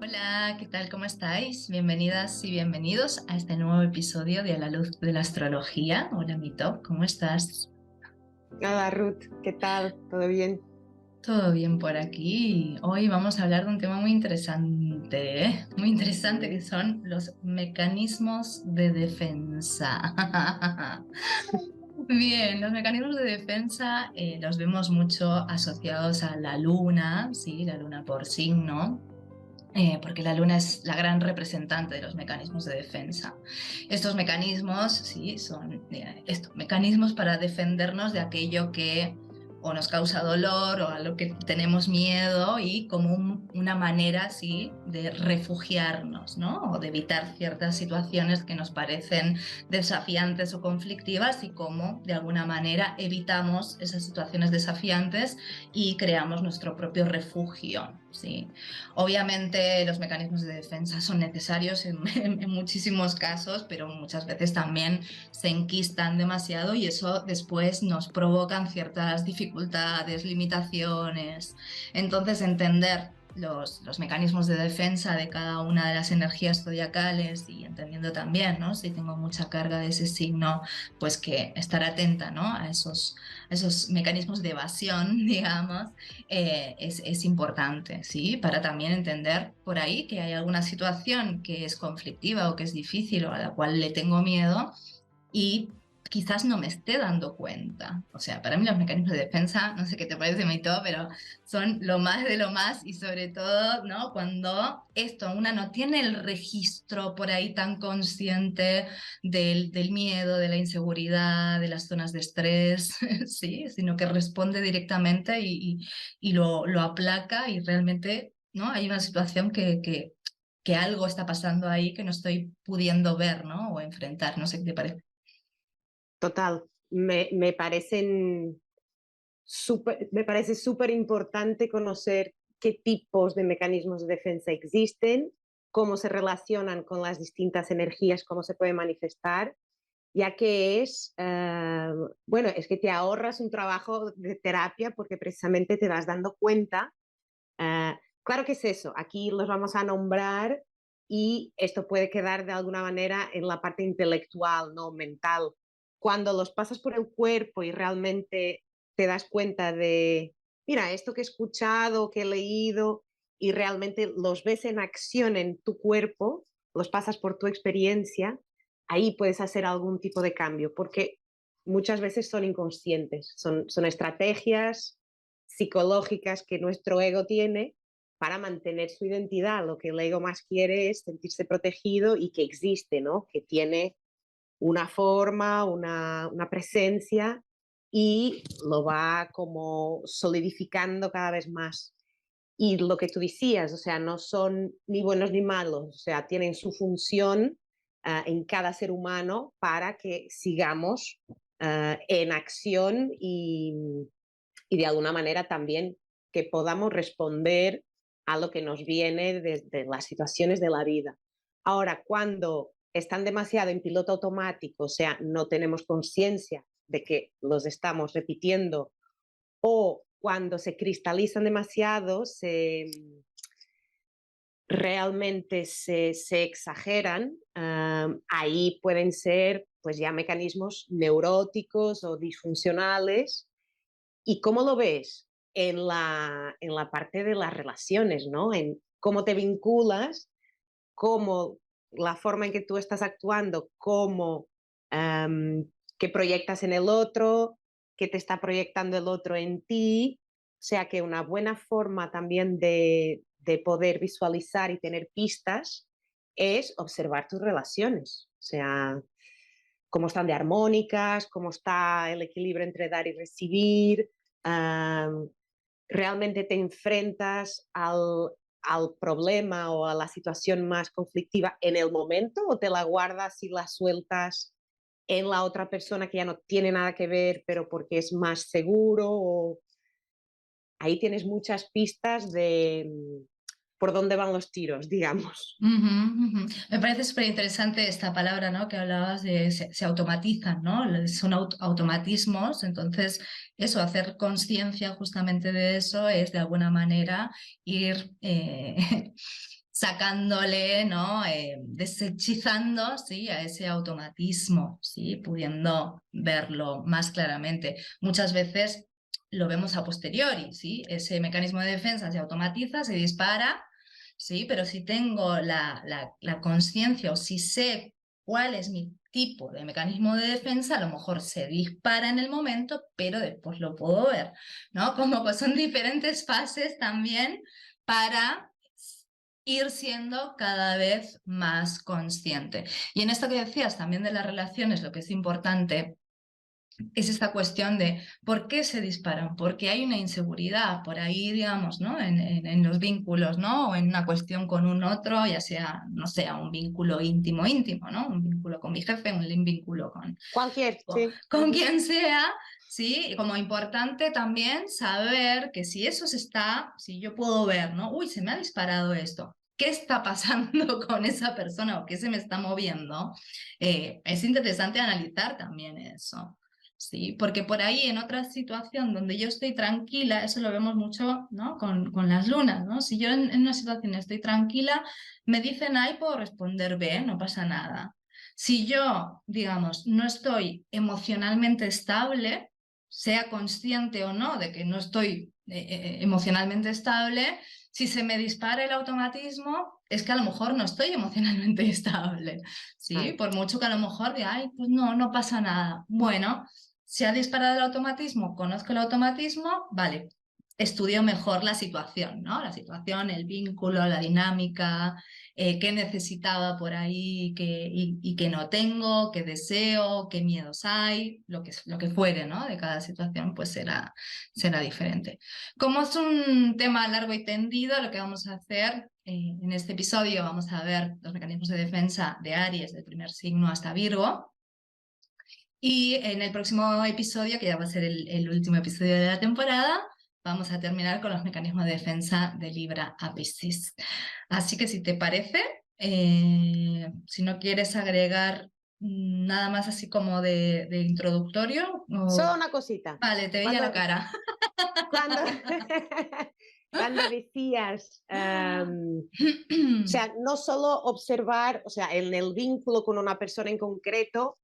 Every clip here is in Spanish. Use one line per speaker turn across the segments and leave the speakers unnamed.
Hola, ¿qué tal? ¿Cómo estáis? Bienvenidas y bienvenidos a este nuevo episodio de A la Luz de la Astrología. Hola, Mito, ¿cómo estás?
Hola Ruth, ¿qué tal? ¿Todo bien?
Todo bien por aquí. Hoy vamos a hablar de un tema muy interesante, ¿eh? Muy interesante, que son los mecanismos de defensa. Bien, los mecanismos de defensa los vemos mucho asociados a la luna, ¿sí? La luna por signo. Porque la luna es la gran representante de los mecanismos de defensa. Estos mecanismos, sí, son mecanismos para defendernos de aquello que o nos causa dolor o a lo que tenemos miedo, y como una manera, sí, de refugiarnos, ¿no? O de evitar ciertas situaciones que nos parecen desafiantes o conflictivas, y cómo de alguna manera evitamos esas situaciones desafiantes y creamos nuestro propio refugio, ¿sí? Obviamente los mecanismos de defensa son necesarios en muchísimos casos, pero muchas veces también se enquistan demasiado, y eso después nos provocan ciertas dificultades, limitaciones. Entonces, entender los mecanismos de defensa de cada una de las energías zodiacales, y entendiendo también, ¿no?, si tengo mucha carga de ese signo, pues que estar atenta, ¿no?, a esos mecanismos de evasión, digamos, es importante, ¿sí? Para también entender por ahí que hay alguna situación que es conflictiva o que es difícil o a la cual le tengo miedo, y quizás no me esté dando cuenta. O sea, para mí los mecanismos de defensa, no sé qué te parece, Maito, pero son lo más de lo más, y sobre todo, ¿no?, cuando una no tiene el registro por ahí tan consciente del miedo, de la inseguridad, de las zonas de estrés, ¿sí? Sino que responde directamente y lo aplaca, y realmente, ¿no?, hay una situación que algo está pasando ahí que no estoy pudiendo ver, ¿no?, o enfrentar. No sé qué te parece.
Total, me parece súper importante conocer qué tipos de mecanismos de defensa existen, cómo se relacionan con las distintas energías, cómo se pueden manifestar, ya que bueno, es que te ahorras un trabajo de terapia porque precisamente te vas dando cuenta. Claro que es eso, aquí los vamos a nombrar y esto puede quedar de alguna manera en la parte intelectual, no mental. Cuando los pasas por el cuerpo y realmente te das cuenta de, mira, esto que he escuchado, que he leído, y realmente los ves en acción en tu cuerpo, los pasas por tu experiencia, ahí puedes hacer algún tipo de cambio, porque muchas veces son inconscientes, son estrategias psicológicas que nuestro ego tiene para mantener su identidad. Lo que el ego más quiere es sentirse protegido y que existe, ¿no? Que tiene una forma, una presencia, y lo va como solidificando cada vez más. Y lo que tú decías, o sea, no son ni buenos ni malos, o sea, tienen su función en cada ser humano para que sigamos en acción y de alguna manera también que podamos responder a lo que nos viene desde las situaciones de la vida. Ahora, cuando están demasiado en piloto automático, o sea, no tenemos conciencia de que los estamos repitiendo, o cuando se cristalizan demasiado, realmente se exageran, ahí pueden ser pues ya mecanismos neuróticos o disfuncionales. ¿Y cómo lo ves? En la parte de las relaciones, ¿no? En cómo te vinculas, cómo la forma en que tú estás actuando, cómo que proyectas en el otro, que te está proyectando el otro en ti. O sea que una buena forma también de poder visualizar y tener pistas es observar tus relaciones. O sea, cómo están de armónicas, cómo está el equilibrio entre dar y recibir. am, Realmente te enfrentas al problema o a la situación más conflictiva en el momento, o te la guardas y la sueltas en la otra persona que ya no tiene nada que ver, pero porque es más seguro. Ahí tienes muchas pistas por dónde van los tiros, digamos.
Ujú, ujú. Me parece súper interesante esta palabra, ¿no? Que hablabas de se automatizan, ¿no? Son automatismos, entonces eso, hacer conciencia justamente de eso es de alguna manera ir sacándole, ¿no? Desechizando, ¿sí? A ese automatismo, ¿sí? Pudiendo verlo más claramente. Muchas veces lo vemos a posteriori, ¿sí? Ese mecanismo de defensa se automatiza, se dispara. Sí, pero si tengo la conciencia o si sé cuál es mi tipo de mecanismo de defensa, a lo mejor se dispara en el momento, pero después lo puedo ver, ¿no? Como que son diferentes fases también para ir siendo cada vez más consciente. Y en esto que decías también de las relaciones, lo que es importante es esta cuestión de por qué se disparan, porque hay una inseguridad por ahí, digamos, ¿no? En los vínculos, ¿no? O en una cuestión con un otro, ya sea, no sea un vínculo íntimo, íntimo, ¿no? Un vínculo con mi jefe, un vínculo
Cualquier, sí.
con quien sea, ¿sí? Y como importante también saber que si eso se está, si yo puedo ver, ¿no? Uy, se me ha disparado esto. ¿Qué está pasando con esa persona o qué se me está moviendo? Es interesante analizar también eso. Sí, porque por ahí en otra situación donde yo estoy tranquila, eso lo vemos mucho, ¿no? Con las lunas, ¿no? Si yo en una situación estoy tranquila, me dicen A y puedo responder B, no pasa nada. Si yo, digamos, no estoy emocionalmente estable, sea consciente o no de que no estoy emocionalmente estable, si se me dispara el automatismo, es que a lo mejor no estoy emocionalmente estable, ¿sí?
Ah,
Por mucho que a lo mejor diga, ay, pues no, no pasa nada. Bueno, se ha disparado el automatismo, conozco el automatismo, vale, estudio mejor la situación, ¿no? La situación, el vínculo, la dinámica, qué necesitaba por ahí y que no tengo, qué deseo, qué miedos hay, lo que fuere, ¿no? De cada situación, pues será diferente. Como es un tema largo y tendido, lo que vamos a hacer en este episodio, vamos a ver los mecanismos de defensa de Aries, del primer signo hasta Virgo. Y en el próximo episodio, que ya va a ser el último episodio de la temporada, vamos a terminar con los mecanismos de defensa de Libra a Piscis. Así que si te parece, si no quieres agregar nada más así como de introductorio,
solo una cosita.
vale, te veía la
Cuando,
cara.
cuando, cuando decías, o sea, no solo observar, o sea, en el vínculo con una persona en concreto,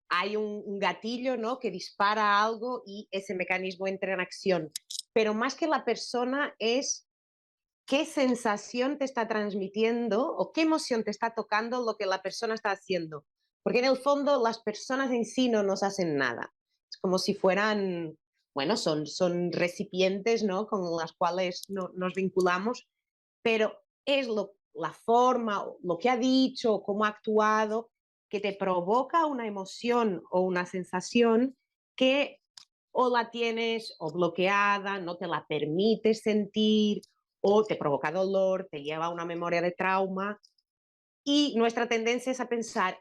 hay un gatillo, ¿no? Que dispara algo y ese mecanismo entra en acción. Pero más que la persona es qué sensación te está transmitiendo o qué emoción te está tocando lo que la persona está haciendo. Porque en el fondo las personas en sí no nos hacen nada. Es como si fueran, bueno, son recipientes, ¿no? Con las cuales nos vinculamos, pero es la forma, lo que ha dicho, cómo ha actuado, que te provoca una emoción o una sensación que o la tienes o bloqueada, no te la permites sentir o te provoca dolor, te lleva a una memoria de trauma y nuestra tendencia es a pensar,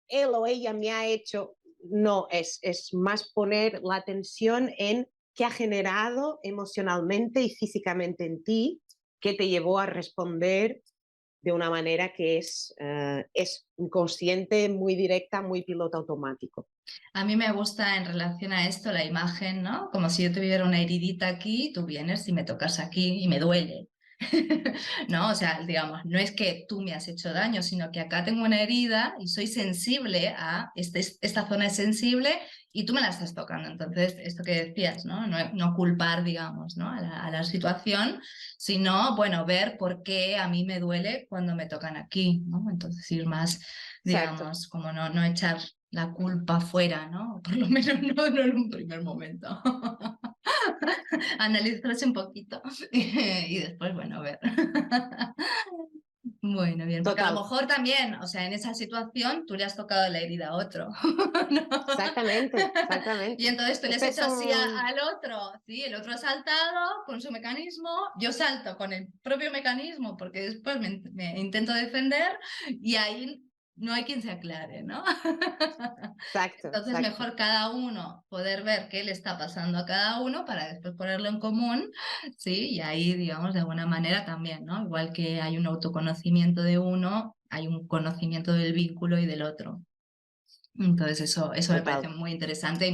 él o ella me ha hecho, no, es más poner la atención en qué ha generado emocionalmente y físicamente en ti, que te llevó a responder de una manera que es inconsciente, muy directa, muy piloto automático.
A mí me gusta en relación a esto la imagen, ¿no? Como si yo tuviera una heridita aquí, tú vienes y me tocas aquí y me duele. ¿No? O sea, digamos, no es que tú me has hecho daño, sino que acá tengo una herida y soy sensible a, esta zona es sensible y tú me la estás tocando. Entonces, esto que decías, ¿no? No culpar, digamos, ¿no? A la situación, sino, bueno, ver por qué a mí me duele cuando me tocan aquí, ¿no? Entonces, ir más,
Exacto.
digamos, como no echar la culpa fuera, ¿no? Por lo menos no en un primer momento. Analizarse un poquito y después, bueno, ver. Bueno, bien, porque a lo
Total.
mejor también, o sea, en esa situación tú le has tocado la herida a otro, ¿no?
Exactamente,
Y
exactamente.
entonces tú le has
Estas
hecho así
son,
al otro, ¿sí? El otro ha saltado con su mecanismo, yo salto con el propio mecanismo porque después me intento defender y ahí no hay quien se aclare, ¿no?
Exacto,
Entonces
exacto.
mejor cada uno poder ver qué le está pasando a cada uno para después ponerlo en común, ¿sí? Y ahí, digamos, de alguna manera también, ¿no? Igual que hay un autoconocimiento de uno, hay un conocimiento del vínculo y del otro. Entonces eso me parece
Total.
muy interesante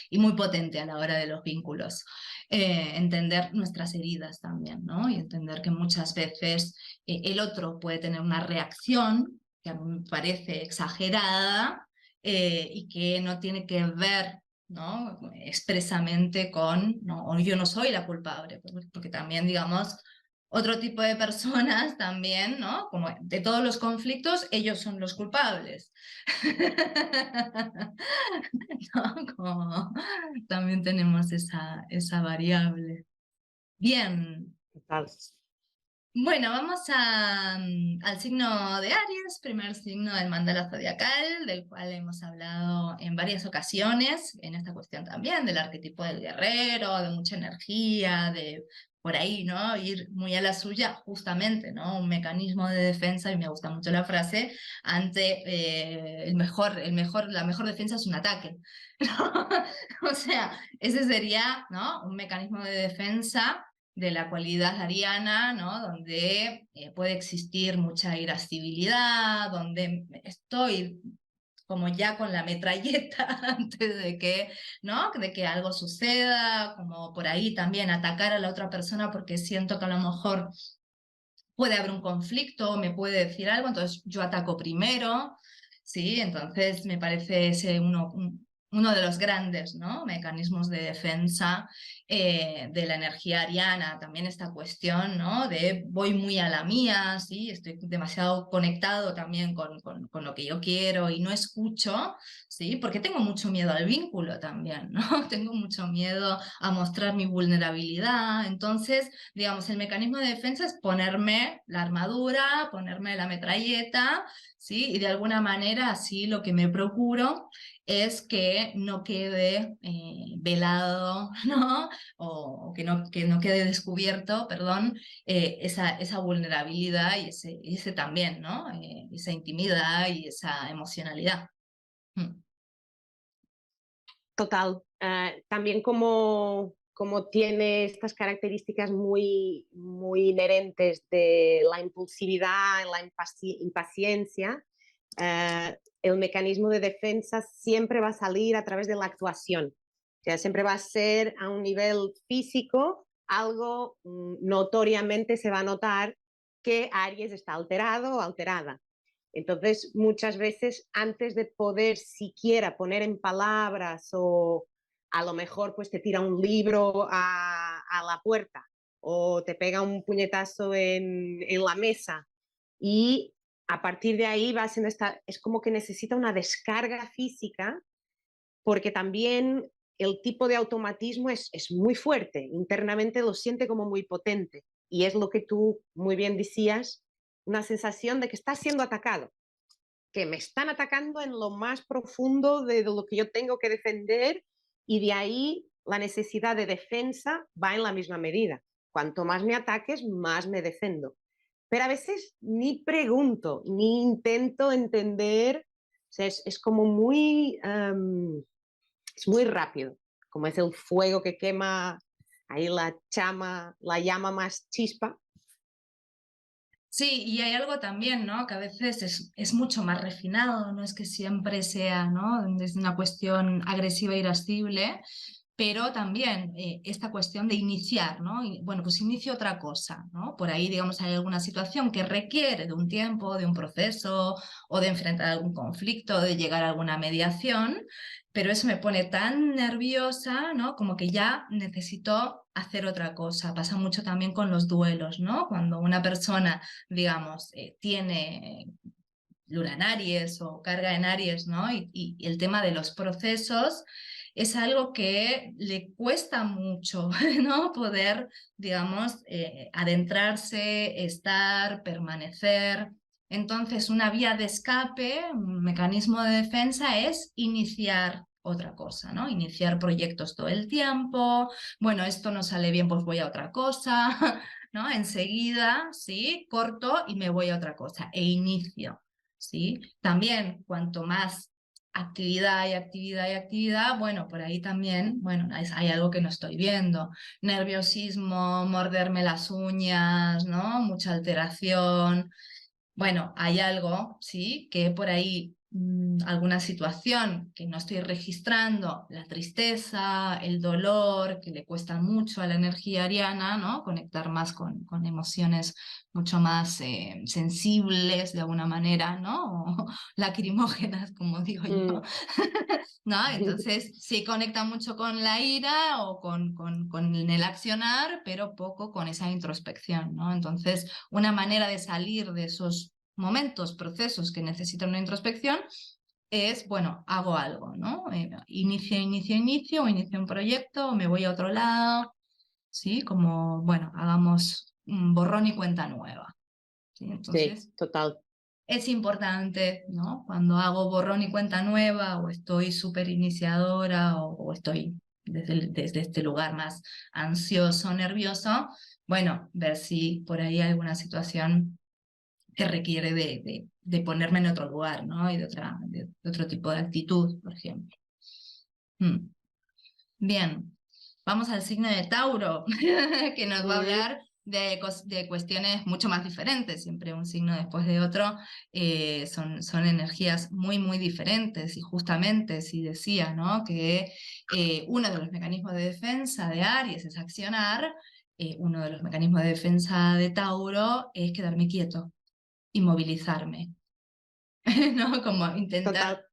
y muy potente a la hora de los vínculos. Entender nuestras heridas también, ¿no? Y entender que muchas veces el otro puede tener una reacción que a mí me parece exagerada y que no tiene que ver, ¿no? Expresamente con, ¿no? O yo no soy la culpable, porque también, digamos, otro tipo de personas también, ¿no? Como de todos los conflictos, ellos son los culpables. ¿No? Como también tenemos esa variable. Bien,
Total.
bueno, vamos al signo de Aries, primer signo del mandala zodiacal, del cual hemos hablado en varias ocasiones, en esta cuestión también, del arquetipo del guerrero, de mucha energía, de por ahí, ¿no? Ir muy a la suya, justamente, ¿no? Un mecanismo de defensa, y me gusta mucho la frase, ante la mejor defensa es un ataque. ¿No? O sea, ese sería, ¿no? Un mecanismo de defensa de la cualidad ariana, ¿no? Donde puede existir mucha irascibilidad, donde estoy como ya con la metralleta antes de que, ¿no? De que algo suceda, como por ahí también atacar a la otra persona porque siento que a lo mejor puede haber un conflicto, me puede decir algo, entonces yo ataco primero, ¿sí? Entonces me parece ese uno de los grandes, ¿no? Mecanismos de defensa de la energía ariana, también esta cuestión, ¿no? De voy muy a la mía, ¿sí? Estoy demasiado conectado también con lo que yo quiero y no escucho, ¿sí? Porque tengo mucho miedo al vínculo también, ¿no? Tengo mucho miedo a mostrar mi vulnerabilidad, entonces digamos, el mecanismo de defensa es ponerme la armadura, ponerme la metralleta, ¿sí? Y de alguna manera así lo que me procuro es que no quede velado, ¿no? O que no quede descubierto, perdón, esa vulnerabilidad y ese también, ¿no? Esa intimidad y esa emocionalidad. Mm.
Total. También como tiene estas características muy, muy inherentes de la impulsividad, la impaciencia, el mecanismo de defensa siempre va a salir a través de la actuación. O sea, siempre va a ser a un nivel físico, algo notoriamente se va a notar que Aries está alterado o alterada. Entonces, muchas veces, antes de poder siquiera poner en palabras o a lo mejor pues te tira un libro a la puerta o te pega un puñetazo en la mesa y a partir de ahí va haciendo es como que necesita una descarga física porque también el tipo de automatismo es muy fuerte, internamente lo siente como muy potente y es lo que tú muy bien decías, una sensación de que está siendo atacado, que me están atacando en lo más profundo de lo que yo tengo que defender y de ahí la necesidad de defensa va en la misma medida. Cuanto más me ataques, más me defendo. Pero a veces ni pregunto, ni intento entender, o sea, es como es muy rápido, como es el fuego que quema ahí la llama más chispa.
Sí, y hay algo también, ¿no? Que a veces es mucho más refinado, no es que siempre sea, ¿no? Desde una cuestión agresiva e irascible, pero también esta cuestión de iniciar, ¿no? Y, bueno, pues inicio otra cosa, ¿no? Por ahí, digamos, hay alguna situación que requiere de un tiempo, de un proceso, o de enfrentar algún conflicto, de llegar a alguna mediación, pero eso me pone tan nerviosa, ¿no? Como que ya necesito hacer otra cosa. Pasa mucho también con los duelos, ¿no? Cuando una persona, digamos, tiene luna en Aries o carga en Aries, ¿no? Y el tema de los procesos es algo que le cuesta mucho, ¿no? Poder, digamos, adentrarse, estar, permanecer. Entonces, una vía de escape, un mecanismo de defensa es iniciar otra cosa, ¿no? Iniciar proyectos todo el tiempo. Bueno, esto no sale bien, pues voy a otra cosa, ¿no? Enseguida, sí, corto y me voy a otra cosa e inicio. ¿sí? También, cuanto más actividad y actividad y actividad, bueno, por ahí también, bueno, hay algo que no estoy viendo. Nerviosismo, morderme las uñas, ¿no? Mucha alteración. Bueno, hay algo, ¿sí? Que por ahí alguna situación que no estoy registrando, la tristeza, el dolor, que le cuesta mucho a la energía ariana, ¿no? Conectar más con emociones mucho más sensibles de alguna manera, ¿no? O lacrimógenas, como digo yo,
Mm.
¿no? Entonces sí conecta mucho con la ira o con el accionar, pero poco con esa introspección, ¿no? Entonces, una manera de salir de esos momentos, procesos que necesitan una introspección es, bueno, hago algo, ¿no? Inicio, o inicio un proyecto, o me voy a otro lado, ¿sí? Como, bueno, hagamos un borrón y cuenta nueva, ¿sí?
Sí,
Entonces,
total.
es importante, ¿no? Cuando hago borrón y cuenta nueva, o estoy súper iniciadora, o estoy desde este lugar más ansioso, nervioso, bueno, ver si por ahí hay alguna situación que requiere de ponerme en otro lugar, ¿no? Y de otro tipo de actitud, por ejemplo. Mm. Bien, vamos al signo de Tauro, que nos va a
Mm.
hablar de cuestiones mucho más diferentes. Siempre un signo después de otro son energías muy, muy diferentes. Y justamente, si decía, ¿no? Que uno de los mecanismos de defensa de Aries es accionar, uno de los mecanismos de defensa de Tauro es quedarme quieto, inmovilizarme, ¿no? Como intentar
Total,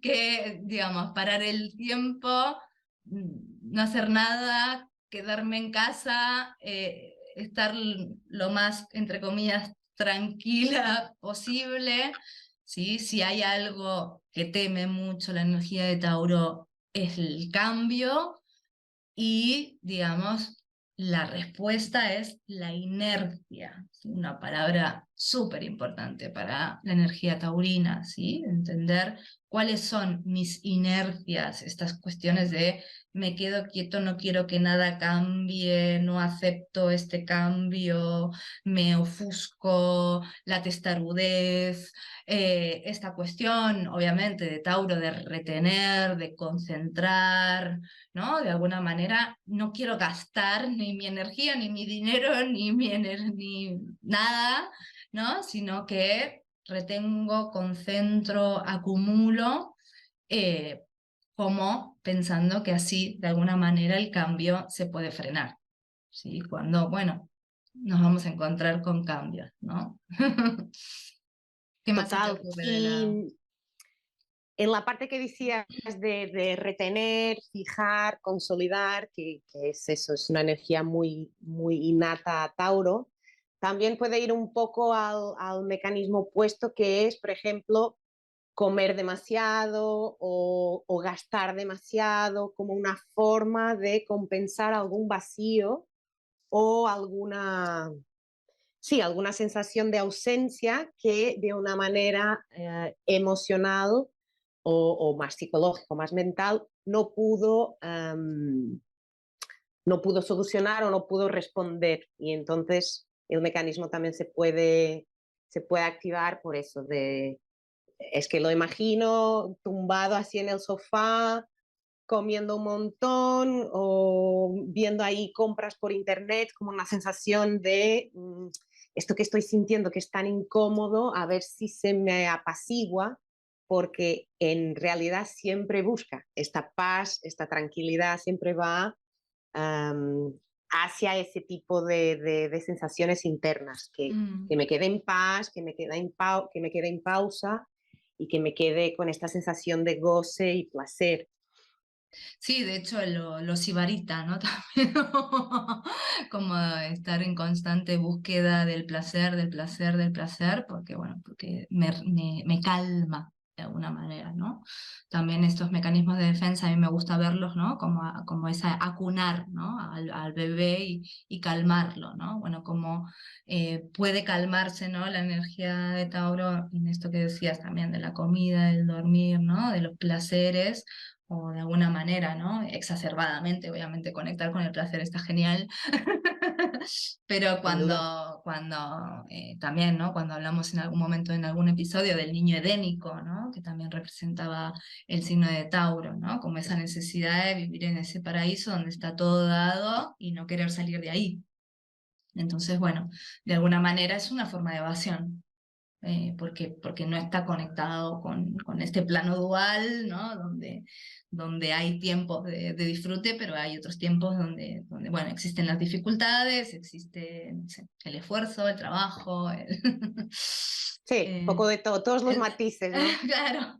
que, digamos, parar el tiempo, no hacer nada, quedarme en casa, estar lo más, entre comillas, tranquila posible, ¿sí? Si hay algo que teme mucho la energía de Tauro es el cambio, y, digamos, la respuesta es la inercia, ¿sí? Una palabra súper importante para la energía taurina, ¿sí? Entender cuáles son mis inercias, estas cuestiones de me quedo quieto, no quiero que nada cambie, no acepto este cambio, me ofusco, la testarudez, esta cuestión, obviamente, de Tauro, de retener, de concentrar, ¿no? De alguna manera no quiero gastar ni mi energía, ni mi dinero, ni nada, ¿no? Sino que retengo, concentro, acumulo, eh, como pensando que así, de alguna manera, el cambio se puede frenar, ¿sí? Cuando, bueno, nos vamos a encontrar con cambios, ¿no? ¿Qué más se te
total.
ocurre de la...
Y en la parte que decías de retener, fijar, consolidar, que es eso, es una energía muy, muy innata a Tauro, también puede ir un poco al mecanismo opuesto que es, por ejemplo, comer demasiado o gastar demasiado como una forma de compensar algún vacío o alguna, sí, alguna sensación de ausencia que de una manera emocional o más psicológico, más mental, no pudo solucionar o no pudo responder. Y entonces el mecanismo también se puede activar por eso de, es que lo imagino tumbado así en el sofá, comiendo un montón o viendo ahí compras por internet, como una sensación de esto que estoy sintiendo que es tan incómodo, a ver si se me apacigua, porque en realidad siempre busca esta paz, esta tranquilidad, siempre va hacia ese tipo de sensaciones internas,
Mm.
que me quede en paz, que me quede en pausa y que me quede con esta sensación de goce y placer.
Sí, de hecho lo sibarita, ¿no? También como estar en constante búsqueda del placer, del placer, del placer, porque bueno, porque me calma de alguna manera, ¿no? También estos mecanismos de defensa a mí me gusta verlos, ¿no? Como esa acunar, ¿no? Al bebé y calmarlo, ¿no? Bueno, como puede calmarse, ¿no? La energía de Tauro en esto que decías también de la comida, del dormir, ¿no? De los placeres o de alguna manera, ¿no? Exacerbadamente, obviamente conectar con el placer está genial, pero
sin duda.
también, ¿no? Cuando hablamos en algún momento, en algún episodio del niño edénico, ¿no? Que también representaba el signo de Tauro, ¿no? Como esa necesidad de vivir en ese paraíso donde está todo dado y no querer salir de ahí. Entonces, bueno, de alguna manera es una forma de evasión, porque no está conectado con este plano dual, ¿no? Donde hay tiempos de disfrute, pero hay otros tiempos donde, bueno, existen las dificultades, existe, no sé, el esfuerzo, el trabajo,
Sí, un
eh,
poco de todo, todos los matices, ¿no?
claro,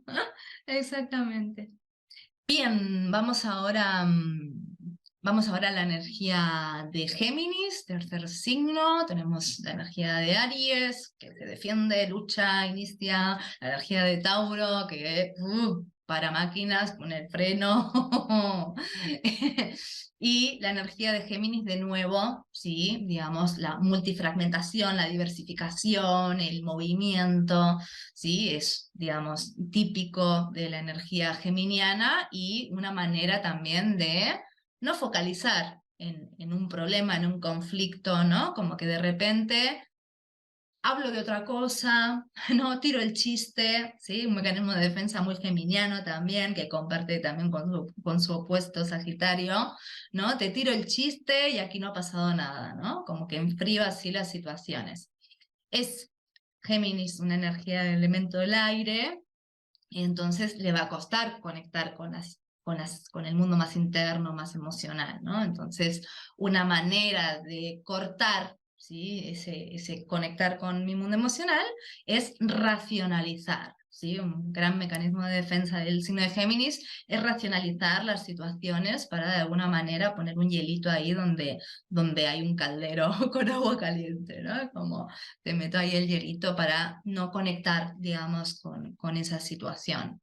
exactamente. Bien, vamos ahora a la energía de Géminis, tercer signo. Tenemos la energía de Aries, que se defiende, lucha, inicia. La energía de Tauro, que para máquinas, pone el freno. Y la energía de Géminis, de nuevo, sí, digamos, la multifragmentación, la diversificación, el movimiento. ¿Sí? Es, digamos, típico de la energía geminiana y una manera también de no focalizar en un problema, en un conflicto, ¿no? Como que de repente hablo de otra cosa, no tiro el chiste, ¿sí? Un mecanismo de defensa muy geminiano también, que comparte también con su opuesto Sagitario, ¿no? Te tiro el chiste y aquí no ha pasado nada, ¿no? Como que enfrío así las situaciones. Es Géminis, una energía del elemento del aire, y entonces le va a costar conectar con el mundo más interno, más emocional, ¿no? Entonces, una manera de cortar, ¿sí? ese conectar con mi mundo emocional es racionalizar. ¿Sí? Un gran mecanismo de defensa del signo de Géminis es racionalizar las situaciones para de alguna manera poner un hielito ahí donde hay un caldero con agua caliente, ¿no? Como te meto ahí el hielito para no conectar, digamos, con esa situación.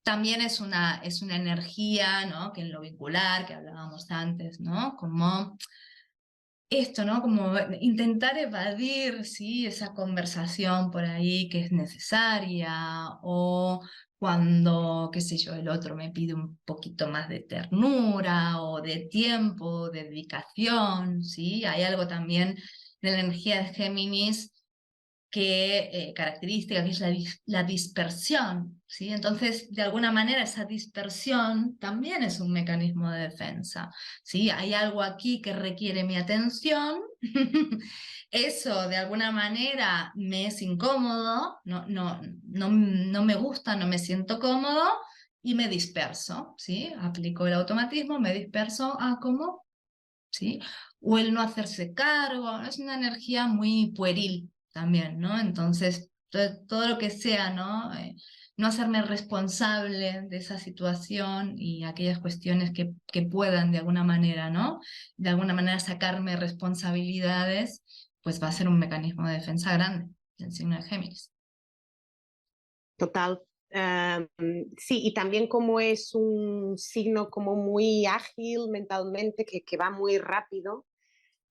También es una energía, ¿no? Que en lo vincular, que hablábamos antes, ¿no? Como esto, ¿no? Como intentar evadir, ¿sí? Esa conversación por ahí que es necesaria, o cuando, qué sé yo, el otro me pide un poquito más de ternura, o de tiempo, de dedicación, ¿sí? Hay algo también de la energía de Géminis característica que es la dispersión, ¿sí? Entonces, de alguna manera, esa dispersión también es un mecanismo de defensa, ¿sí? Hay algo aquí que requiere mi atención, eso de alguna manera me es incómodo, no me gusta, no me siento cómodo y me disperso, ¿sí? Aplico el automatismo, me disperso, ¿cómo? ¿Sí? O el no hacerse cargo, es una energía muy pueril también, ¿no? Entonces, todo lo que sea, ¿no? No hacerme responsable de esa situación y aquellas cuestiones que puedan de alguna manera, ¿no? De alguna manera sacarme responsabilidades, pues va a ser un mecanismo de defensa grande del signo de Géminis.
Total. Sí, y también como es un signo como muy ágil mentalmente, que va muy rápido,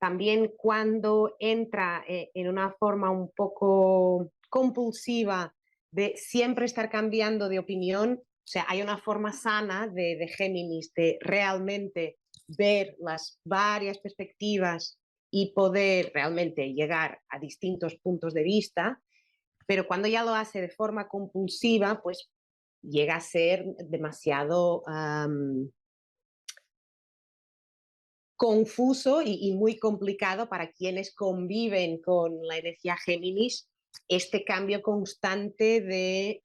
también cuando entra en una forma un poco compulsiva de siempre estar cambiando de opinión, o sea, hay una forma sana de Géminis de realmente ver las varias perspectivas y poder realmente llegar a distintos puntos de vista, pero cuando ya lo hace de forma compulsiva, pues llega a ser demasiado confuso y muy complicado para quienes conviven con la energía Géminis, este cambio constante de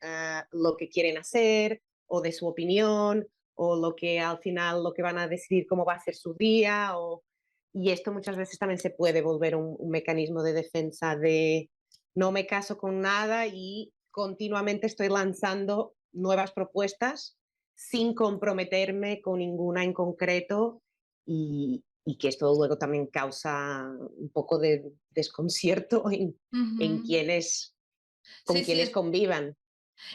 lo que quieren hacer o de su opinión o lo que al final lo que van a decidir cómo va a ser su día y esto muchas veces también se puede volver un mecanismo de defensa de no me caso con nada y continuamente estoy lanzando nuevas propuestas sin comprometerme con ninguna en concreto y que esto luego también causa un poco de desconcierto en
Ujú.
quienes, con
Sí, sí,
quienes convivan.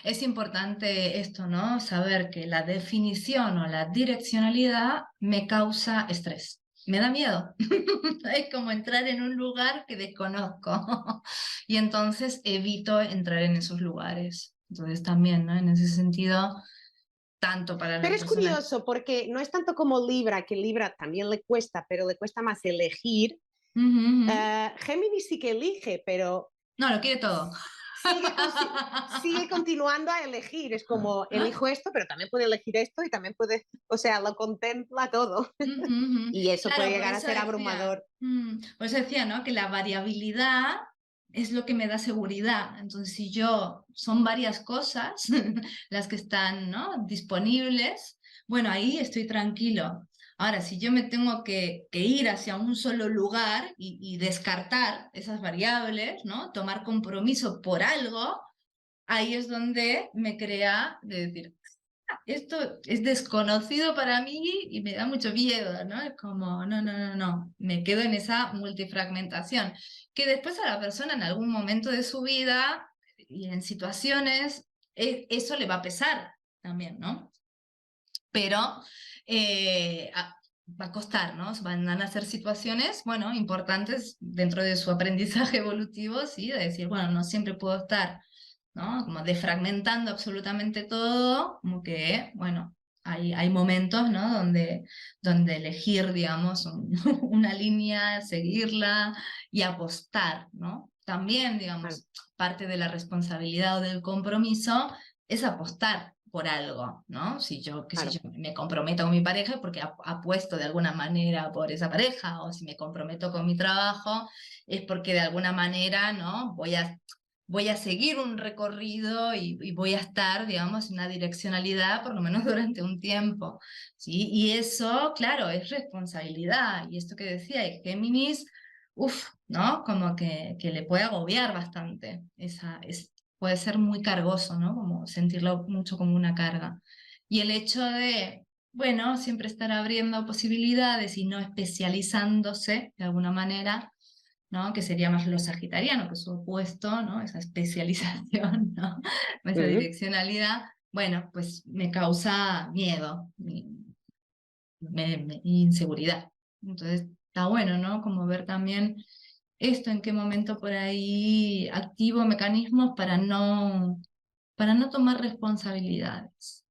es importante esto, ¿no? Saber que la definición o la direccionalidad me causa estrés. Me da miedo. Es como entrar en un lugar que desconozco. Y entonces evito entrar en esos lugares. Entonces también, ¿no? En ese sentido, tanto para la
Pero es
persona.
curioso porque no es tanto como Libra, que Libra también le cuesta, pero le cuesta más elegir.
Ujú, ujú.
Géminis sí que elige, pero
No, lo quiere todo.
sigue continuando a elegir. Es como, elijo esto, pero también puede elegir esto y también puede, o sea, lo contempla todo.
Ujú, ujú.
Y eso puede
Claro,
llegar a ser abrumador.
por eso decía, ¿no? Que la variabilidad es lo que me da seguridad. Entonces, si yo son varias cosas las que están, ¿no? disponibles, bueno, ahí estoy tranquilo. Ahora, si yo me tengo que ir hacia un solo lugar y descartar esas variables, ¿no? Tomar compromiso por algo, ahí es donde me crea de decir, esto es desconocido para mí y me da mucho miedo, ¿no? Es como, no, no, no, no, me quedo en esa multifragmentación, que después a la persona en algún momento de su vida y en situaciones, eso le va a pesar también, ¿no? Pero va a costar, ¿no? Van a ser situaciones, bueno, importantes dentro de su aprendizaje evolutivo, ¿sí? De decir, bueno, no siempre puedo estar, ¿no? Como defragmentando absolutamente todo, como que, bueno, hay momentos, ¿no? Donde elegir, digamos, una línea, seguirla y apostar, ¿no? También,
Claro,
digamos, parte de la responsabilidad o del compromiso es apostar por algo, ¿no? Si yo, qué sé
claro.
yo, me comprometo con mi pareja porque apuesto de alguna manera por esa pareja, o si me comprometo con mi trabajo es porque de alguna manera, ¿no? Voy a seguir un recorrido y voy a estar, digamos, en una direccionalidad por lo menos durante un tiempo, ¿sí? Y eso, claro, es responsabilidad. Y esto que decía, y Géminis, uff, ¿no? Como que le puede agobiar bastante. Puede ser muy cargoso, ¿no? Como sentirlo mucho como una carga. Y el hecho de, bueno, siempre estar abriendo posibilidades y no especializándose de alguna manera, ¿no? Que sería más lo sagitariano, que es su opuesto, ¿no? Esa especialización, ¿no? Esa
Ujú.
direccionalidad, bueno, pues me causa miedo, inseguridad. Entonces, está bueno, ¿no? Como ver también esto, en qué momento por ahí activo mecanismos para no tomar responsabilidades.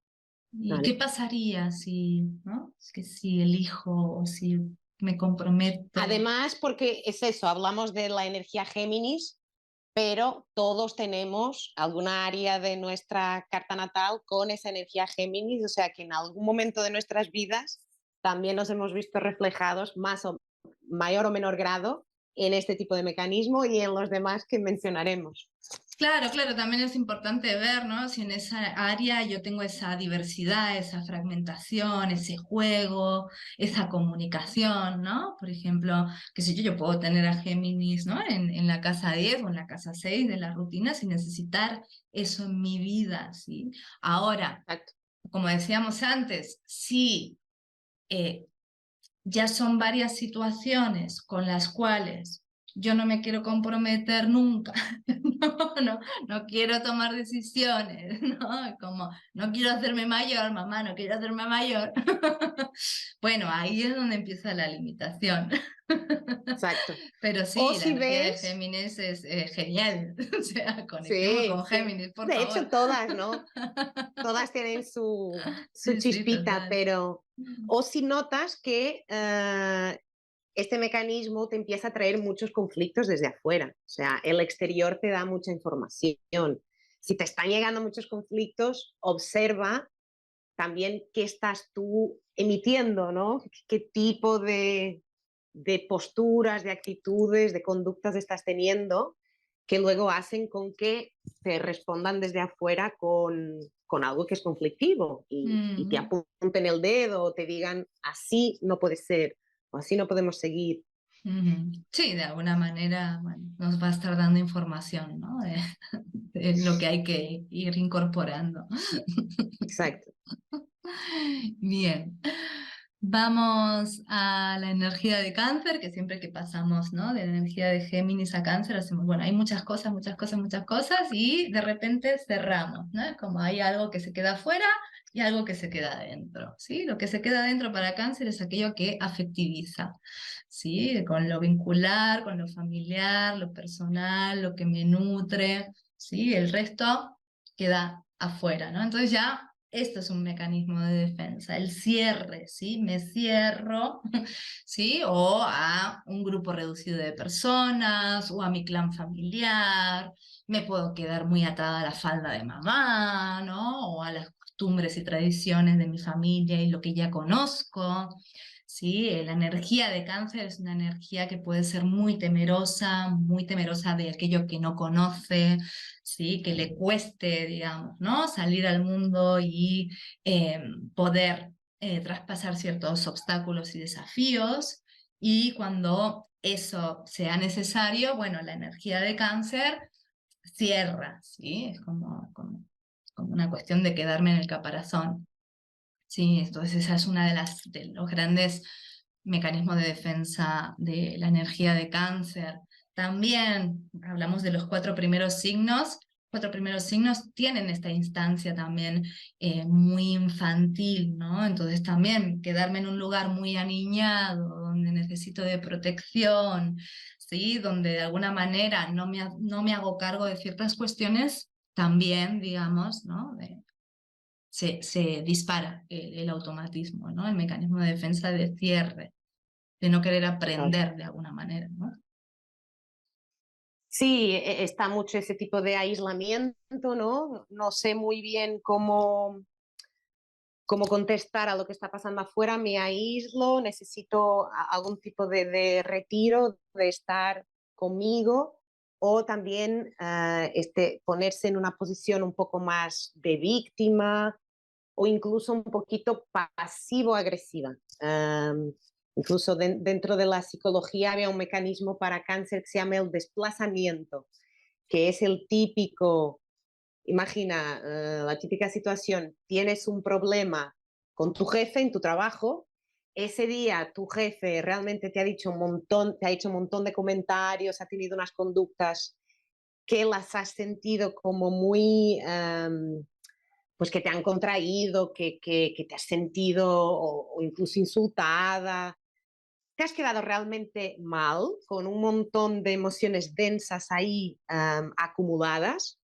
¿Y qué
Vale.
pasaría si, ¿no? Es que si elijo o si me comprometo?
Además, porque es eso, hablamos de la energía Géminis, pero todos tenemos alguna área de nuestra carta natal con esa energía Géminis, o sea que en algún momento de nuestras vidas también nos hemos visto reflejados más o mayor o menor grado en este tipo de mecanismo y en los demás que mencionaremos.
Claro, claro, también es importante ver, ¿no? Si en esa área yo tengo esa diversidad, esa fragmentación, ese juego, esa comunicación, ¿no? Por ejemplo, qué sé yo puedo tener a Géminis, ¿no? En la casa 10 o en la casa 6 de la rutina sin necesitar eso en mi vida, ¿sí? Ahora,
Exacto.
como decíamos antes, si eh, ya son varias situaciones con las cuales yo no me quiero comprometer nunca, no quiero tomar decisiones, ¿no? Como no quiero hacerme mayor, mamá, no quiero hacerme mayor. Bueno, ahí es donde empieza la limitación.
Exacto.
Pero
O
sí, la
si
energía de
ves,
Géminis es genial. O sea, conectemos
sí,
con
sí.
Géminis, por
De
favor.
hecho, todas, ¿no? Todas tienen su
Sí, sí,
chispita,
total.
pero o si notas que este mecanismo te empieza a traer muchos conflictos desde afuera, o sea, el exterior te da mucha información. Si te están llegando muchos conflictos, observa también qué estás tú emitiendo, ¿no? ¿Qué tipo de posturas, de actitudes, de conductas estás teniendo que luego hacen con que te respondan desde afuera con algo que es conflictivo y te
Mm.
apunten el dedo o te digan así no puede ser o así no podemos seguir.
Ujú. Sí, de alguna manera, bueno, nos va a estar dando información, ¿no? De lo que hay que ir incorporando.
Exacto.
Bien. Vamos a la energía de cáncer, que siempre que pasamos, ¿no? De la energía de Géminis a cáncer, hacemos, bueno, hay muchas cosas, muchas cosas, muchas cosas, y de repente cerramos, ¿no? Es como hay algo que se queda afuera y algo que se queda adentro, ¿sí? Lo que se queda adentro para cáncer es aquello que afectiviza, ¿sí? Con lo vincular, con lo familiar, lo personal, lo que me nutre, ¿sí? El resto queda afuera, ¿no? Entonces ya esto es un mecanismo de defensa, el cierre, ¿sí? Me cierro, ¿sí? O a un grupo reducido de personas, o a mi clan familiar, me puedo quedar muy atada a la falda de mamá, ¿no? O a las costumbres y tradiciones de mi familia y lo que ya conozco, ¿sí? La energía de cáncer es una energía que puede ser muy temerosa de aquello que no conoce, ¿sí? Que le cueste, digamos, ¿no? Salir al mundo y poder traspasar ciertos obstáculos y desafíos. Y cuando eso sea necesario, bueno, la energía de cáncer cierra, ¿sí? Es como una cuestión de quedarme en el caparazón. Sí, entonces esa es una de los grandes mecanismos de defensa de la energía de cáncer. También hablamos de los 4 primeros signos. 4 primeros signos tienen esta instancia también muy infantil, ¿no? Entonces también quedarme en un lugar muy aniñado, donde necesito de protección, ¿sí? Donde de alguna manera no me hago cargo de ciertas cuestiones, también, digamos, ¿no? Se dispara el automatismo, ¿no? El mecanismo de defensa de cierre, de no querer
Claro.
aprender de alguna manera, ¿no?
Sí, está mucho ese tipo de aislamiento, ¿no? No sé muy bien cómo contestar a lo que está pasando afuera, me aíslo, necesito algún tipo de retiro, de estar conmigo, o también ponerse en una posición un poco más de víctima o incluso un poquito pasivo-agresiva. Incluso dentro de la psicología había un mecanismo para cáncer que se llama el desplazamiento, que es el típico. Imagina la típica situación, tienes un problema con tu jefe en tu trabajo, ese día tu jefe realmente te ha dicho un montón, te ha hecho un montón de comentarios, ha tenido unas conductas que las has sentido como muy, pues que te han contraído, que te has sentido o incluso insultada, te has quedado realmente mal, con un montón de emociones densas ahí acumuladas,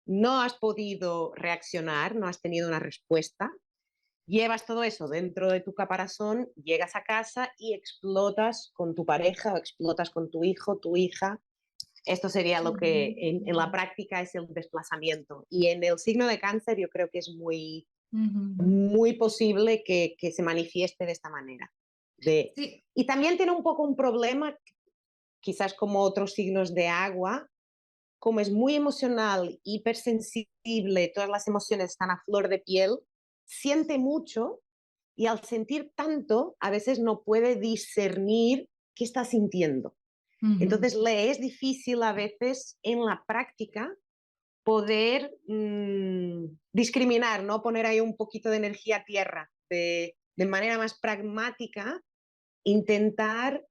no has podido reaccionar, no has tenido una respuesta, llevas todo eso dentro de tu caparazón, llegas a casa y explotas con tu pareja o explotas con tu hijo, tu hija. Esto sería lo que en la práctica es el desplazamiento. Y en el signo de cáncer yo creo que es
Ujú.
muy posible que se manifieste de esta manera.
Sí.
Y también tiene un poco un problema, quizás como otros signos de agua, como es muy emocional, hipersensible, todas las emociones están a flor de piel, siente mucho y al sentir tanto, a veces no puede discernir qué está sintiendo.
Ujú.
Entonces le es difícil a veces en la práctica poder discriminar, ¿no? Poner ahí un poquito de energía a tierra, de manera más pragmática, intentar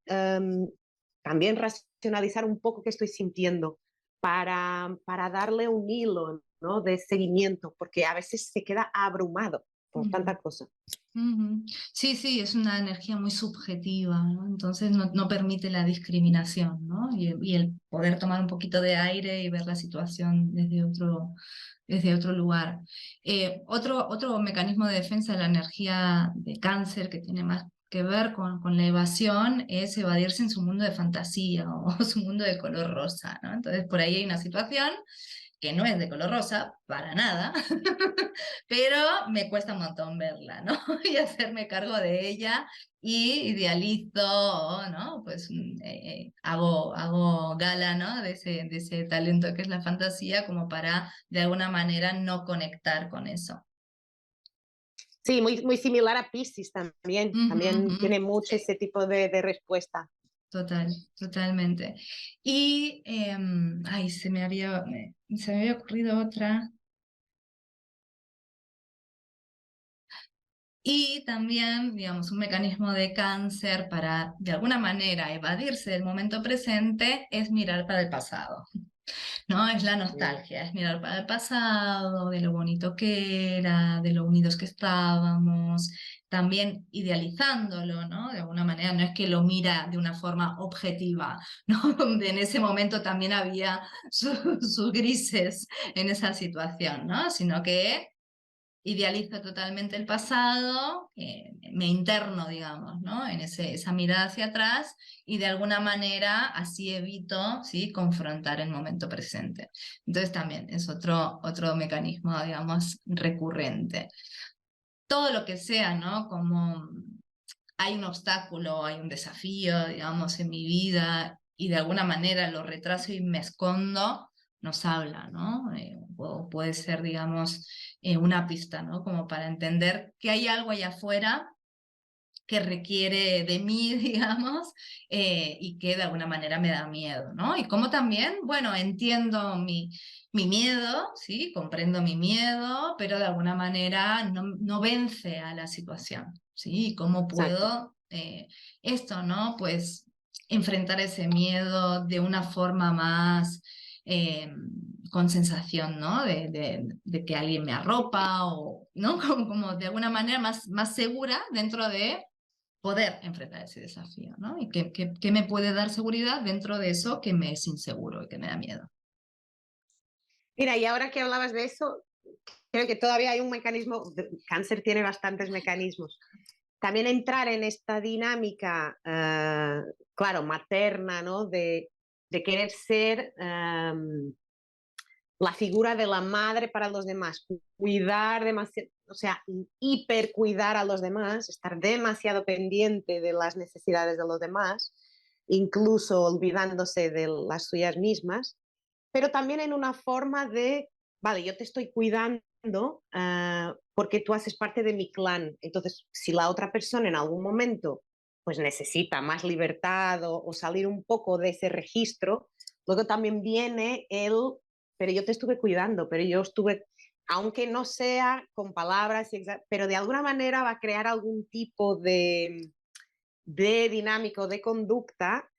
también racionalizar un poco qué estoy sintiendo para darle un hilo, ¿no? De seguimiento, porque a veces se queda abrumado por
Ujú.
tanta cosa.
Ujú. Sí, sí, es una energía muy subjetiva, ¿no? Entonces no permite la discriminación, ¿no? Y el poder tomar un poquito de aire y ver la situación desde otro lugar. Otro mecanismo de defensa de la energía de cáncer que tiene más que ver con la evasión es evadirse en su mundo de fantasía o su mundo de color rosa, ¿no? Entonces por ahí hay una situación que no es de color rosa, para nada, pero me cuesta un montón verla, ¿no? Y hacerme cargo de ella y idealizo, ¿no? Pues hago gala, ¿no? De ese talento que es la fantasía como para de alguna manera no conectar con eso.
Sí, muy similar a Piscis también.
Ujú,
También
ujú.
tiene mucho
Sí,
ese tipo de respuesta.
totalmente. Y, ay, se me había ocurrido otra. Y también, digamos, un mecanismo de cáncer para, de alguna manera, evadirse del momento presente es mirar para el pasado, ¿no? Es la nostalgia, es mirar para el pasado, de lo bonito que era, de lo unidos que estábamos, también idealizándolo, ¿no? De alguna manera, no es que lo mira de una forma objetiva, ¿no? Donde en ese momento también había sus grises en esa situación, ¿no? Sino que idealizo totalmente el pasado, me interno, digamos, ¿no? En esa mirada hacia atrás y de alguna manera así evito, ¿sí?, confrontar el momento presente. Entonces también es otro mecanismo, digamos, recurrente. Todo lo que sea, ¿no? Como hay un obstáculo, hay un desafío, digamos, en mi vida y de alguna manera lo retraso y me escondo, nos habla, ¿no? O puede ser, digamos, una pista, ¿no? Como para entender que hay algo allá afuera que requiere de mí, digamos, y que de alguna manera me da miedo, ¿no? Y como también, bueno, entiendo mi miedo, ¿sí? Comprendo mi miedo, pero de alguna manera no vence a la situación, ¿sí? Y cómo
Exacto.
puedo esto, ¿no? Pues enfrentar ese miedo de una forma más eh, con sensación, ¿no? De que alguien me arropa o, ¿no? Como de alguna manera más segura dentro de poder enfrentar ese desafío, ¿no? Y que me puede dar seguridad dentro de eso que me es inseguro y que me da miedo.
Mira, y ahora que hablabas de eso, creo que todavía hay un mecanismo, cáncer tiene bastantes mecanismos. También entrar en esta dinámica, claro, materna, ¿no? De querer ser la figura de la madre para los demás, cuidar demasiado, o sea, hiper cuidar a los demás, estar demasiado pendiente de las necesidades de los demás, incluso olvidándose de las suyas mismas, pero también en una forma de, vale, yo te estoy cuidando porque tú haces parte de mi clan. Entonces, si la otra persona en algún momento pues necesita más libertad o salir un poco de ese registro, luego también viene el, pero yo te estuve cuidando, pero yo estuve, aunque no sea con palabras, pero de alguna manera va a crear algún tipo de dinámico, de conducta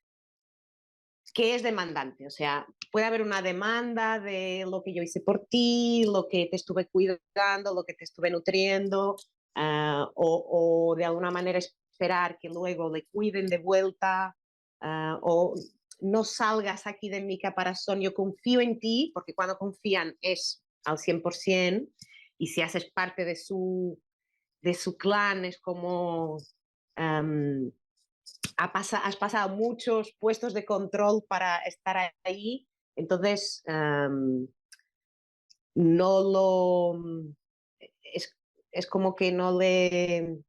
que es demandante. O sea, puede haber una demanda de lo que yo hice por ti, lo que te estuve cuidando, lo que te estuve nutriendo, o de alguna manera esperar que luego le cuiden de vuelta, o no salgas aquí de mi caparazón, yo confío en ti, porque cuando confían es al 100%, y si haces parte de su clan es como um, has pasado muchos puestos de control para estar ahí, entonces no lo... Es, es como que no le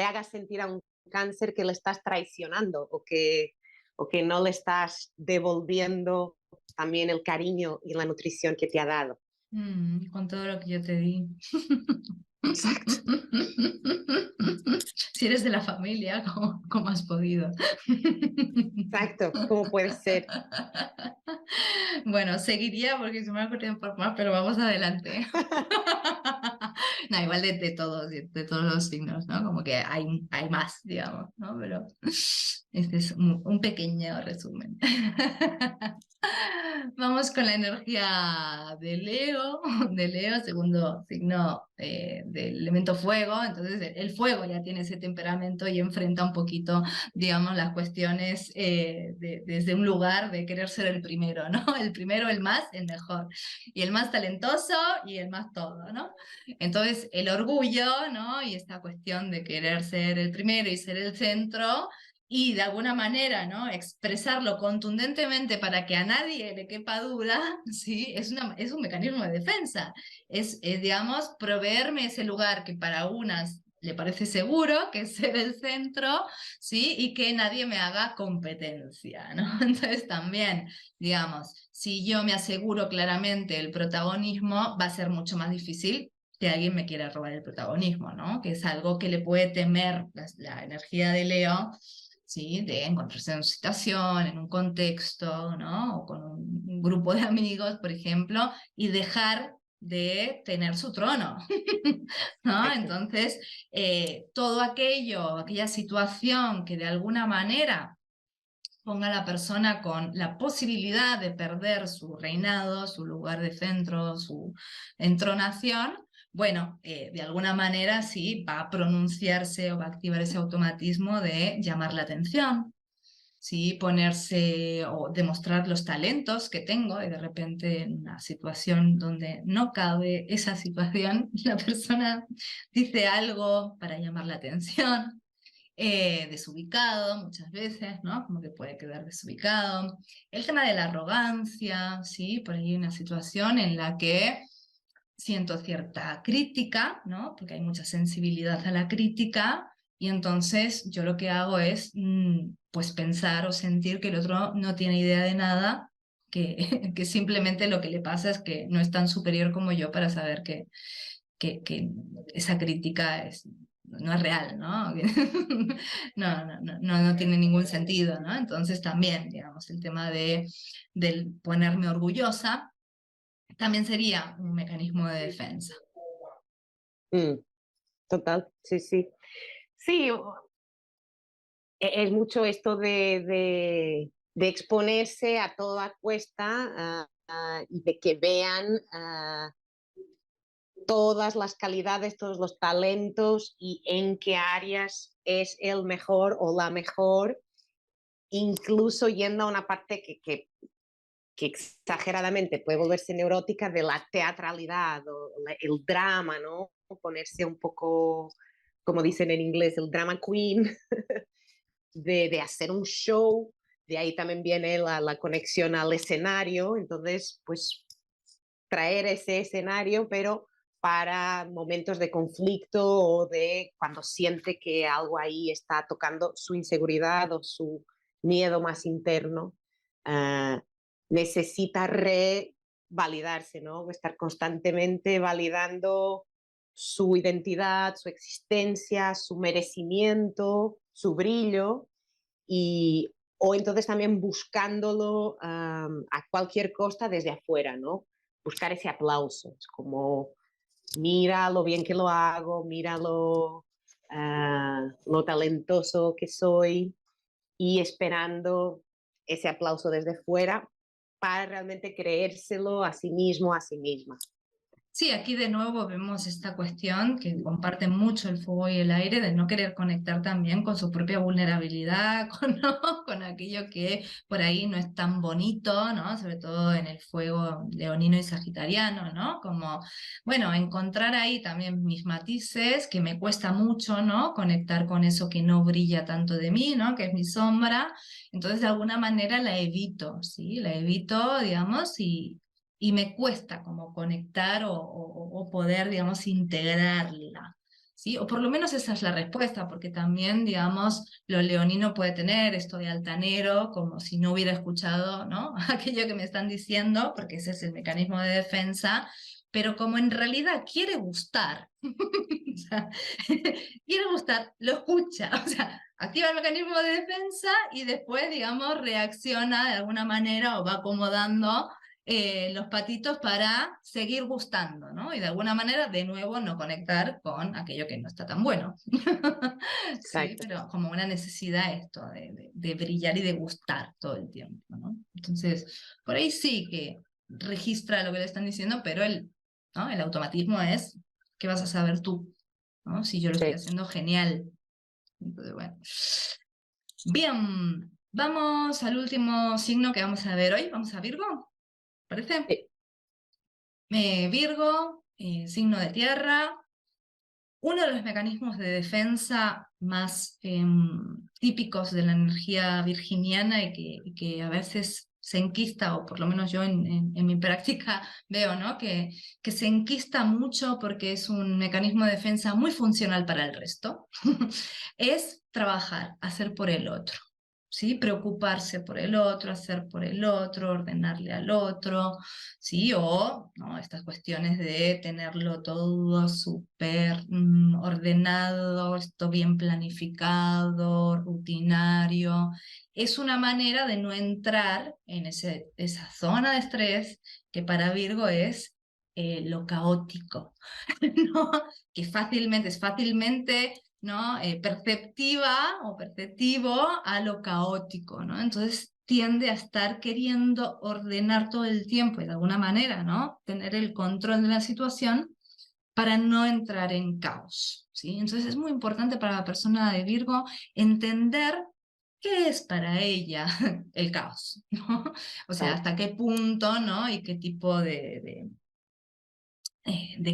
hagas sentir a un cáncer que le estás traicionando o que no le estás devolviendo también el cariño y la nutrición que te ha dado.
Con todo lo que yo te di.
Exacto.
Si eres de la familia, ¿cómo has podido?
Exacto, ¿cómo puede ser?
Bueno, seguiría porque se me ha ocurrido por más, pero vamos adelante. No, igual de todos los signos, ¿no? Como que hay más, digamos, ¿no? Pero este es un pequeño resumen. Vamos con la energía de Leo, segundo signo del elemento fuego. Entonces el fuego ya tiene ese temperamento y enfrenta un poquito, digamos, las cuestiones desde un lugar de querer ser el primero, ¿no? El primero, el más, el mejor. Y el más talentoso y el más todo, ¿no? Entonces el orgullo, ¿no? Y esta cuestión de querer ser el primero y ser el centro y de alguna manera, ¿no? Expresarlo contundentemente para que a nadie le quepa duda, ¿sí? Es un mecanismo de defensa. Digamos, proveerme ese lugar que para unas le parece seguro, que es ser el centro, ¿sí? Y que nadie me haga competencia, ¿no? Entonces también, digamos, si yo me aseguro claramente el protagonismo, va a ser mucho más difícil que alguien me quiera robar el protagonismo, ¿no? Que es algo que le puede temer la energía de Leo, ¿sí? De encontrarse en una situación, en un contexto, ¿no? O con un grupo de amigos, por ejemplo, y dejar de tener su trono, ¿no?
Exacto.
Entonces, todo aquello, aquella situación que de alguna manera ponga a la persona con la posibilidad de perder su reinado, su lugar de centro, su entronación, bueno, de alguna manera sí va a pronunciarse o va a activar ese automatismo de llamar la atención, ¿sí? Ponerse o demostrar los talentos que tengo y de repente en una situación donde no cabe esa situación, la persona dice algo para llamar la atención, desubicado muchas veces, ¿no? Como que puede quedar desubicado. El tema de la arrogancia, ¿sí? Por ahí hay una situación en la que siento cierta crítica, ¿no? Porque hay mucha sensibilidad a la crítica y entonces yo lo que hago es pues pensar o sentir que el otro no tiene idea de nada, que simplemente lo que le pasa es que no es tan superior como yo para saber que esa crítica no es real, ¿no? No tiene ningún sentido, ¿no? Entonces también, digamos, el tema del ponerme orgullosa también sería un mecanismo de defensa.
Mm, total, sí, sí. Sí, es mucho esto de exponerse a toda cuesta y de que vean todas las calidades, todos los talentos y en qué áreas es el mejor o la mejor, incluso yendo a una parte que exageradamente puede volverse neurótica de la teatralidad o el drama, ¿no? Ponerse un poco, como dicen en inglés, el drama queen, de hacer un show, de ahí también viene la conexión al escenario, entonces, pues traer ese escenario, pero para momentos de conflicto o de cuando siente que algo ahí está tocando su inseguridad o su miedo más interno, uh, necesita revalidarse, ¿no? Estar constantemente validando su identidad, su existencia, su merecimiento, su brillo, y, o entonces también buscándolo a cualquier costa desde afuera, ¿no? Buscar ese aplauso, es como, mira lo bien que lo hago, mira lo talentoso que soy, y esperando ese aplauso desde fuera para realmente creérselo a sí mismo, a sí misma.
Sí, aquí de nuevo vemos esta cuestión que comparte mucho el fuego y el aire de no querer conectar también con su propia vulnerabilidad, ¿no? Con aquello que por ahí no es tan bonito, ¿no? Sobre todo en el fuego leonino y sagitariano, ¿no? Como, bueno, encontrar ahí también mis matices, que me cuesta mucho, ¿no? Conectar con eso que no brilla tanto de mí, ¿no? Que es mi sombra. Entonces, de alguna manera la evito, ¿sí? La evito, digamos, y me cuesta como conectar o poder, digamos, integrarla, ¿sí? O por lo menos esa es la respuesta, porque también, digamos, lo leonino puede tener esto de altanero, como si no hubiera escuchado, ¿no? Aquello que me están diciendo, porque ese es el mecanismo de defensa, pero como en realidad quiere gustar, o sea, quiere gustar, lo escucha, o sea, activa el mecanismo de defensa y después, digamos, reacciona de alguna manera o va acomodando los patitos para seguir gustando, ¿no? Y de alguna manera, de nuevo, no conectar con aquello que no está tan bueno. Sí,
Exacto.
pero como una necesidad esto de brillar y de gustar todo el tiempo, ¿no? Entonces, por ahí sí que registra lo que le están diciendo, pero ¿no? El automatismo es, ¿qué vas a saber tú? ¿No? Si yo lo estoy
Sí.
haciendo genial. Entonces, bueno. Bien, vamos al último signo que vamos a ver hoy. Vamos a Virgo, ¿parece?
Sí.
Virgo, signo de tierra. Uno de los mecanismos de defensa más típicos de la energía virginiana y que a veces se enquista, o por lo menos yo en mi práctica veo, ¿no? Que se enquista mucho porque es un mecanismo de defensa muy funcional para el resto, es trabajar, hacer por el otro. ¿Sí? Preocuparse por el otro, hacer por el otro, ordenarle al otro, ¿sí? O ¿no? Estas cuestiones de tenerlo todo súper ordenado, esto bien planificado, rutinario. Es una manera de no entrar en esa zona de estrés que para Virgo es lo caótico, ¿no? Que es fácilmente, ¿no? Perceptiva o perceptivo a lo caótico, ¿no? Entonces tiende a estar queriendo ordenar todo el tiempo y de alguna manera, ¿no? Tener el control de la situación para no entrar en caos, ¿sí? Entonces es muy importante para la persona de Virgo entender ¿qué es para ella el caos? ¿No? O sea,
Claro.
hasta qué punto, ¿no? Y qué tipo de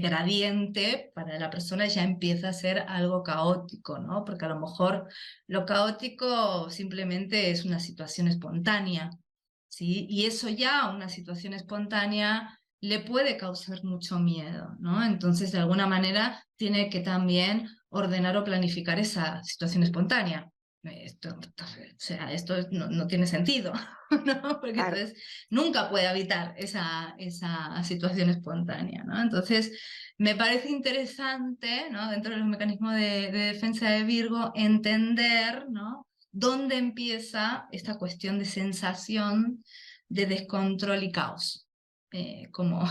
gradiente para la persona ya empieza a ser algo caótico, ¿no? Porque a lo mejor lo caótico simplemente es una situación espontánea, ¿sí? Y eso ya, una situación espontánea, le puede causar mucho miedo, ¿no? Entonces, de alguna manera, tiene que también ordenar o planificar esa situación espontánea. O sea, esto no tiene sentido, ¿no? Porque
Claro.
entonces nunca puede habitar esa situación espontánea, ¿no? Entonces, me parece interesante, ¿no? Dentro de los mecanismos de defensa de Virgo, entender, ¿no? Dónde empieza esta cuestión de sensación de descontrol y caos. Como,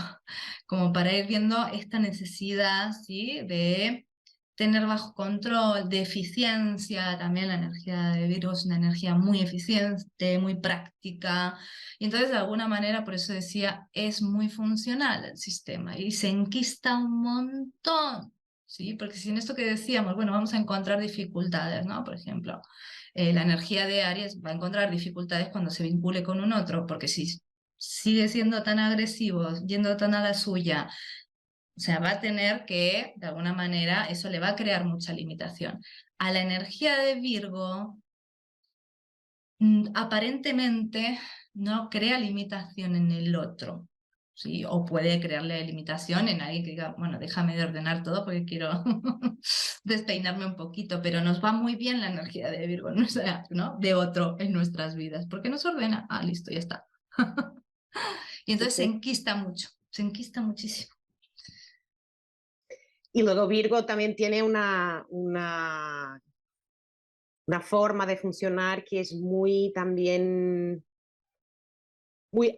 como para ir viendo esta necesidad, ¿sí? De tener bajo control, de eficiencia, también la energía de Virgo es una energía muy eficiente, muy práctica, y entonces de alguna manera, por eso decía, es muy funcional el sistema y se enquista un montón, ¿sí? Porque si en esto que decíamos, bueno, vamos a encontrar dificultades, ¿no? Por ejemplo, la energía de Aries va a encontrar dificultades cuando se vincule con un otro, porque si sigue siendo tan agresivo, yendo tan a la suya, o sea, va a tener que, de alguna manera, eso le va a crear mucha limitación. A la energía de Virgo, aparentemente no crea limitación en el otro, ¿sí? O puede crearle limitación en alguien que diga, bueno, déjame de ordenar todo porque quiero despeinarme un poquito, pero nos va muy bien la energía de Virgo, ¿no? De otro en nuestras vidas, porque nos ordena, listo, ya está. Y
Sí,
entonces se
sí.
enquista mucho, se enquista muchísimo.
Y luego Virgo también tiene una forma de funcionar que es muy también muy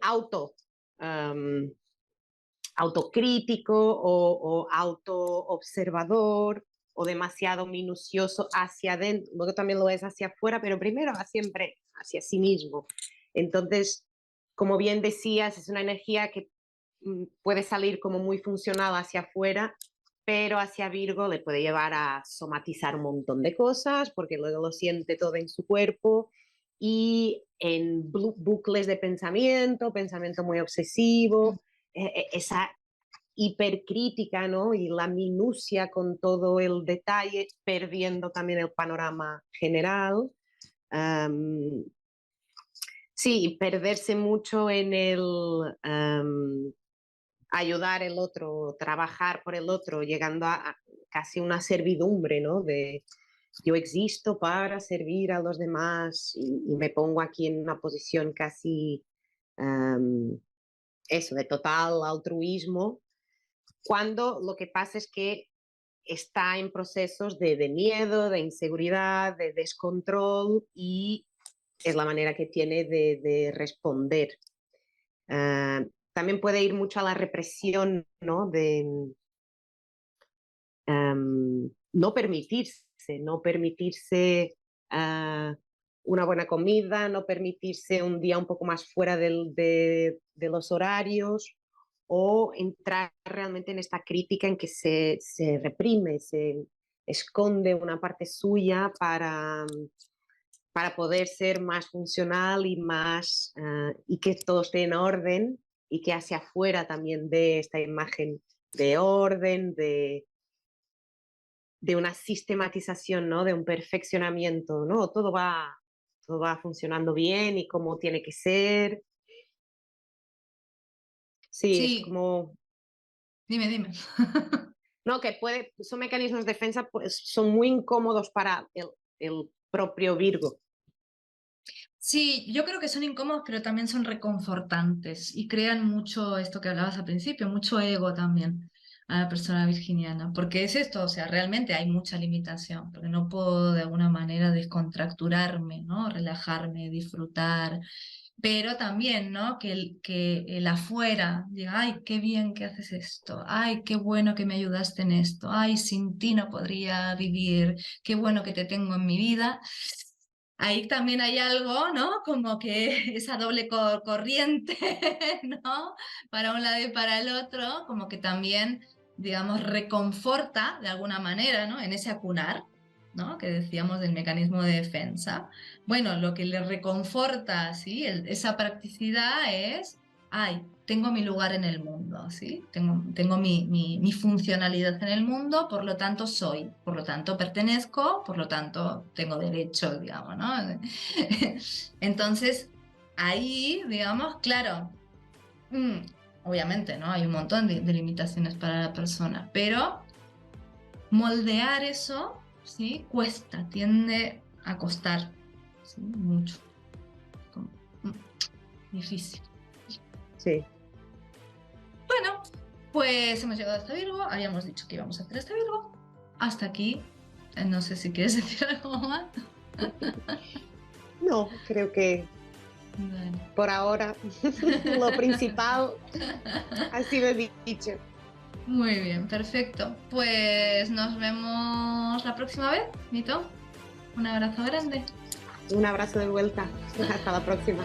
um, autocrítico o autoobservador o demasiado minucioso hacia adentro, luego también lo es hacia afuera, pero primero va siempre hacia sí mismo. Entonces, como bien decías, es una energía que puede salir como muy funcional hacia afuera, pero hacia Virgo le puede llevar a somatizar un montón de cosas porque luego lo siente todo en su cuerpo y en bucles de pensamiento muy obsesivo, esa hipercrítica, ¿no? Y la minucia con todo el detalle, perdiendo también el panorama general. Um, sí, perderse mucho en el ayudar al otro, trabajar por el otro, llegando a casi una servidumbre, ¿no? De yo existo para servir a los demás y me pongo aquí en una posición casi eso, de total altruismo, cuando lo que pasa es que está en procesos de miedo, de inseguridad, de descontrol y es la manera que tiene de responder. También puede ir mucho a la represión, ¿no? De no permitirse una buena comida, no permitirse un día un poco más fuera de los horarios o entrar realmente en esta crítica en que se reprime, se esconde una parte suya para poder ser más funcional y más y que todo esté en orden y que hacia afuera también de esta imagen de orden, de una sistematización, ¿no? De un perfeccionamiento, ¿no? Todo va funcionando bien y como tiene que ser. Sí, es
Sí,
como,
dime.
no, que son mecanismos de defensa, pues son muy incómodos para el propio Virgo.
Sí, yo creo que son incómodos, pero también son reconfortantes y crean mucho esto que hablabas al principio, mucho ego también a la persona virginiana, porque es esto, o sea, realmente hay mucha limitación, porque no puedo de alguna manera descontracturarme, ¿no? Relajarme, disfrutar, pero también, ¿no? Que el afuera diga, ay, qué bien que haces esto, ay, qué bueno que me ayudaste en esto, ay, sin ti no podría vivir, qué bueno que te tengo en mi vida. Ahí también hay algo, ¿no? Como que esa doble corriente, ¿no? Para un lado y para el otro, como que también, digamos, reconforta de alguna manera, ¿no? En ese acunar, ¿no? Que decíamos del mecanismo de defensa. Bueno, lo que le reconforta, ¿sí? Esa practicidad es, ay, tengo mi lugar en el mundo, ¿sí? Tengo mi funcionalidad en el mundo, por lo tanto soy, por lo tanto pertenezco, por lo tanto tengo derechos, digamos, ¿no? Entonces, ahí, digamos, claro, obviamente, ¿no? Hay un montón de limitaciones para la persona, pero moldear eso, ¿sí? Cuesta, tiende a costar, ¿sí? Mucho. Como, difícil.
Sí.
Bueno, pues hemos llegado hasta Virgo, habíamos dicho que íbamos a hacer hasta Virgo. Hasta aquí, no sé si quieres decir algo más.
No, creo que
Bueno.
por ahora lo principal ha sido dicho.
Muy bien, perfecto. Pues nos vemos la próxima vez, Mito. Un abrazo grande.
Un abrazo de vuelta. Hasta la próxima.